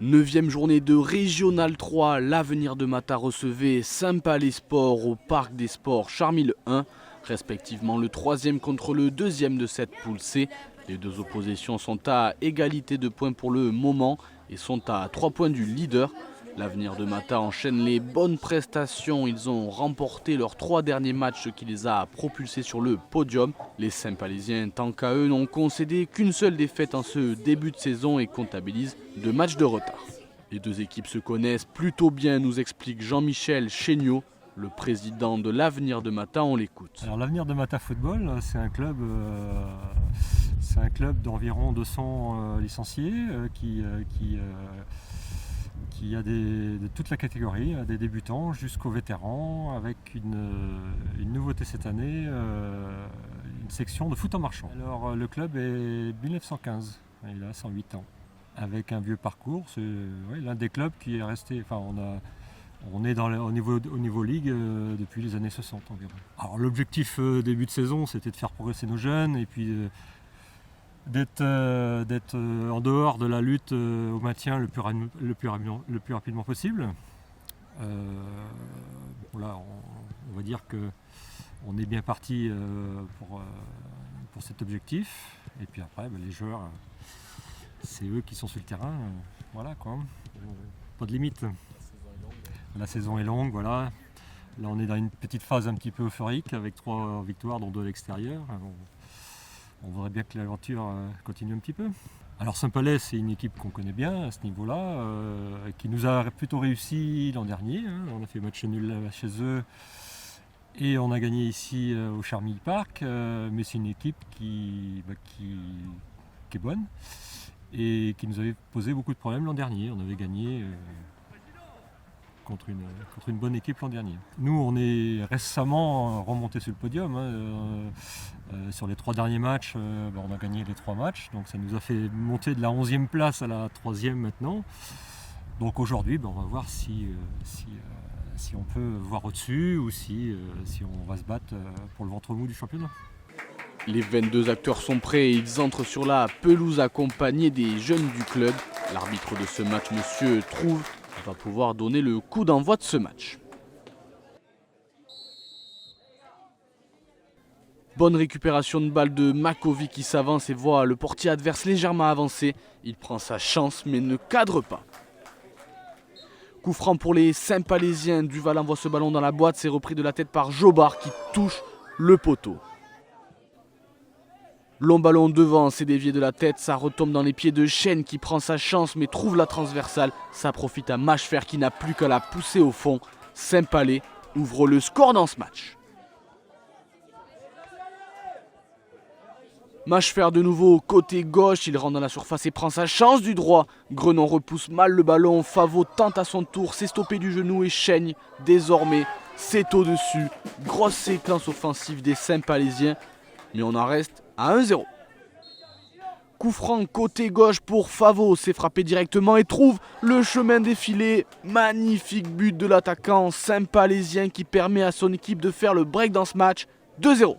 Neuvième journée de Régional 3, l'Avenir de Mata recevait Saint-Palais Sport au Parc des Sports Charmille 1, respectivement le troisième contre le deuxième de cette poule C. Les deux oppositions sont à égalité de points pour le moment et sont à 3 points du leader. L'Avenir de Mata enchaîne les bonnes prestations. Ils ont remporté leurs 3 derniers matchs, ce qui les a propulsés sur le podium. Les Saint-Palaisiens, tant qu'à eux, n'ont concédé qu'une seule défaite en ce début de saison et comptabilisent 2 matchs de retard. Les deux équipes se connaissent plutôt bien, nous explique Jean-Michel Chéniaud, le président de l'Avenir de Mata. On l'écoute. Alors l'Avenir de Mata Football, c'est un club d'environ 200 licenciés qui a de toute la catégorie, des débutants jusqu'aux vétérans, avec une nouveauté cette année, une section de foot en marchand. Alors le club est 1915, il a 108 ans, avec un vieux parcours. C'est l'un des clubs qui est resté. Enfin, on est au niveau ligue depuis les années 60 environ. Alors l'objectif début de saison, c'était de faire progresser nos jeunes et puis d'être en dehors de la lutte au maintien le plus rapidement possible. Voilà, on va dire qu'on est bien parti pour cet objectif. Et puis après, les joueurs, c'est eux qui sont sur le terrain. Voilà quoi. Pas de limite. La saison est longue, voilà. Là, on est dans une petite phase un petit peu euphorique avec 3 victoires, dont 2 à l'extérieur. On voudrait bien que l'aventure continue un petit peu. Alors Saint-Palais, c'est une équipe qu'on connaît bien à ce niveau-là, qui nous a plutôt réussi l'an dernier. On a fait match nul chez eux et on a gagné ici au Charmille Park. Mais c'est une équipe qui est bonne et qui nous avait posé beaucoup de problèmes l'an dernier. On avait gagné contre une bonne équipe l'an dernier. Nous, on est récemment remonté sur le podium. Sur les 3 derniers matchs, on a gagné les 3 matchs. Donc ça nous a fait monter de la 11e place à la 3e maintenant. Donc aujourd'hui, on va voir si on peut voir au-dessus ou si on va se battre pour le ventre mou du championnat. Les 22 acteurs sont prêts et ils entrent sur la pelouse accompagnés des jeunes du club. L'arbitre de ce match, Monsieur Trouve, va pouvoir donner le coup d'envoi de ce match. Bonne récupération de balle de Makovic qui s'avance et voit le portier adverse légèrement avancé. Il prend sa chance mais ne cadre pas. Coup franc pour les Saint-Palaisiens. Duval envoie ce ballon dans la boîte. C'est repris de la tête par Jobard qui touche le poteau. Long ballon devant, c'est dévié de la tête, ça retombe dans les pieds de Chêne qui prend sa chance mais trouve la transversale. Ça profite à Machfer qui n'a plus qu'à la pousser au fond. Saint-Palais ouvre le score dans ce match. Machfer de nouveau côté gauche, il rentre dans la surface et prend sa chance du droit. Grenon repousse mal le ballon, Favot tente à son tour, s'estopper du genou et Chêne désormais c'est au-dessus. Grosse séquence offensive des Saint-Palaisiens, mais on en reste à 1-0. Coup franc côté gauche pour Favot, s'est frappé directement et trouve le chemin défilé. Magnifique but de l'attaquant Saint-Palaisien qui permet à son équipe de faire le break dans ce match. 2-0.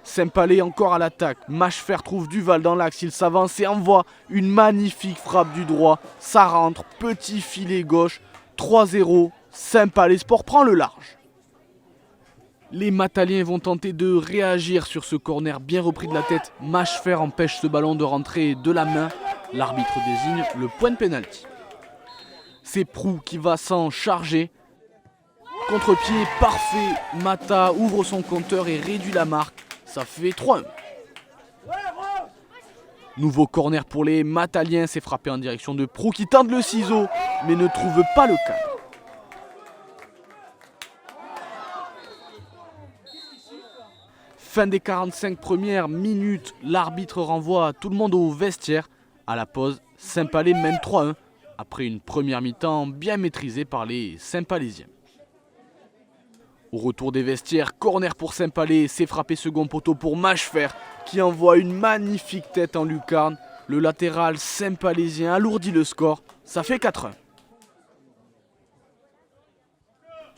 Saint-Palais encore à l'attaque. Machfer trouve Duval dans l'axe, il s'avance et envoie une magnifique frappe du droit. Ça rentre, petit filet gauche. 3-0. Saint-Palais Sport prend le large. Les Mataliens vont tenter de réagir sur ce corner bien repris de la tête. Machfer empêche ce ballon de rentrer de la main. L'arbitre désigne le point de pénalty. C'est Prou qui va s'en charger. Contre-pied parfait. Mata ouvre son compteur et réduit la marque. Ça fait 3-1. Nouveau corner pour les Mataliens. C'est frappé en direction de Prou qui tente le ciseau mais ne trouve pas le cadre. Fin des 45 premières minutes, l'arbitre renvoie tout le monde au vestiaire. À la pause, Saint-Palais mène 3-1 après une première mi-temps bien maîtrisée par les Saint-Palaisiens. Au retour des vestiaires, corner pour Saint-Palais, c'est frappé second poteau pour Machfer qui envoie une magnifique tête en lucarne. Le latéral Saint-Palaisien alourdit le score, ça fait 4-1.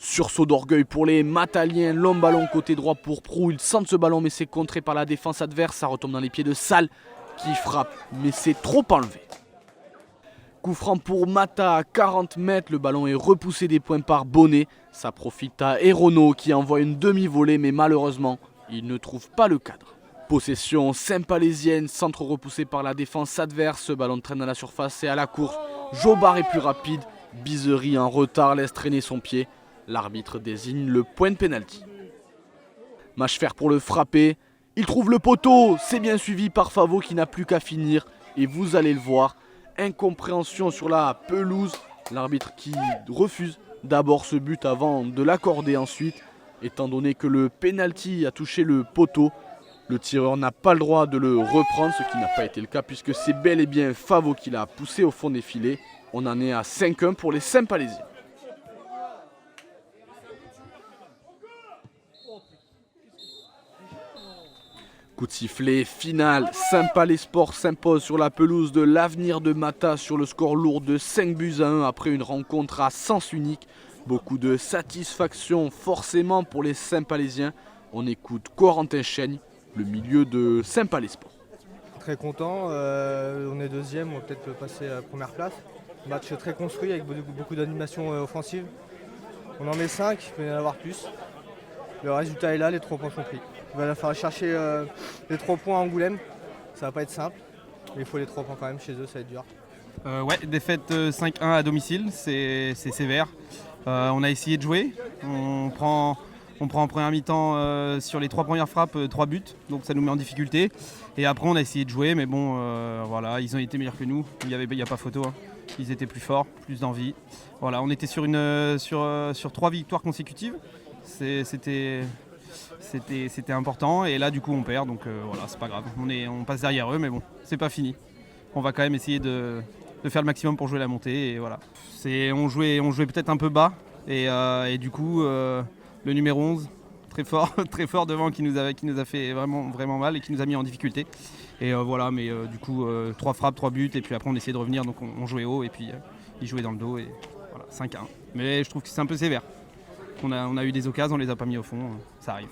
Sursaut d'orgueil pour les Mataliens, long ballon côté droit pour Prou, il sent ce ballon mais c'est contré par la défense adverse, ça retombe dans les pieds de Salle qui frappe mais c'est trop enlevé. Coup franc pour Mata à 40 mètres, le ballon est repoussé des points par Bonnet. Ça profite à Erono qui envoie une demi-volée mais malheureusement, il ne trouve pas le cadre. Possession saint-palaisienne, centre repoussé par la défense adverse, ce ballon traîne à la surface et à la course. Jobard est plus rapide, Bizery en retard laisse traîner son pied. L'arbitre désigne le point de pénalty. Machfer pour le frapper, il trouve le poteau, c'est bien suivi par Favot qui n'a plus qu'à finir et vous allez le voir. Incompréhension sur la pelouse, l'arbitre qui refuse d'abord ce but avant de l'accorder ensuite, étant donné que le penalty a touché le poteau, le tireur n'a pas le droit de le reprendre, ce qui n'a pas été le cas puisque c'est bel et bien Favot qui l'a poussé au fond des filets. On en est à 5-1 pour les Saint-Palaisiens. Coup de sifflet final, Saint-Palais Sport s'impose sur la pelouse de l'Avenir de Mata sur le score lourd de 5-1 après une rencontre à sens unique. Beaucoup de satisfaction forcément pour les Saint-Palaisiens. On écoute Corentin Chaigne, le milieu de Saint-Palais Sport. Très content, on est deuxième, on va peut-être passer à la première place. Match très construit avec beaucoup d'animation offensive. On en met 5, il peut y en avoir plus. Le résultat est là, les 3 points sont pris. Il va falloir chercher les 3 points à Angoulême. Ça va pas être simple, mais il faut les 3 points quand même chez eux, ça va être dur. Ouais, défaite 5-1 à domicile, c'est sévère. On a essayé de jouer, on prend en première mi-temps sur les 3 premières frappes 3 buts, donc ça nous met en difficulté. Et après on a essayé de jouer, mais bon, voilà, ils ont été meilleurs que nous, il n'y a pas photo. Hein. Ils étaient plus forts, plus d'envie. Voilà, on était sur 3 victoires consécutives. C'était important et là du coup on perd, donc voilà, c'est pas grave. On passe derrière eux, mais bon, c'est pas fini. On va quand même essayer de faire le maximum pour jouer la montée et voilà. On jouait peut-être un peu bas et du coup le numéro 11 très fort devant qui nous a fait vraiment, vraiment mal et qui nous a mis en difficulté. Et voilà, mais du coup 3 frappes, 3 buts et puis après on essayait de revenir, donc on jouait haut et puis ils jouaient dans le dos et voilà, 5-1. Mais je trouve que c'est un peu sévère. On a eu des occasions, on les a pas mis au fond, ça arrive.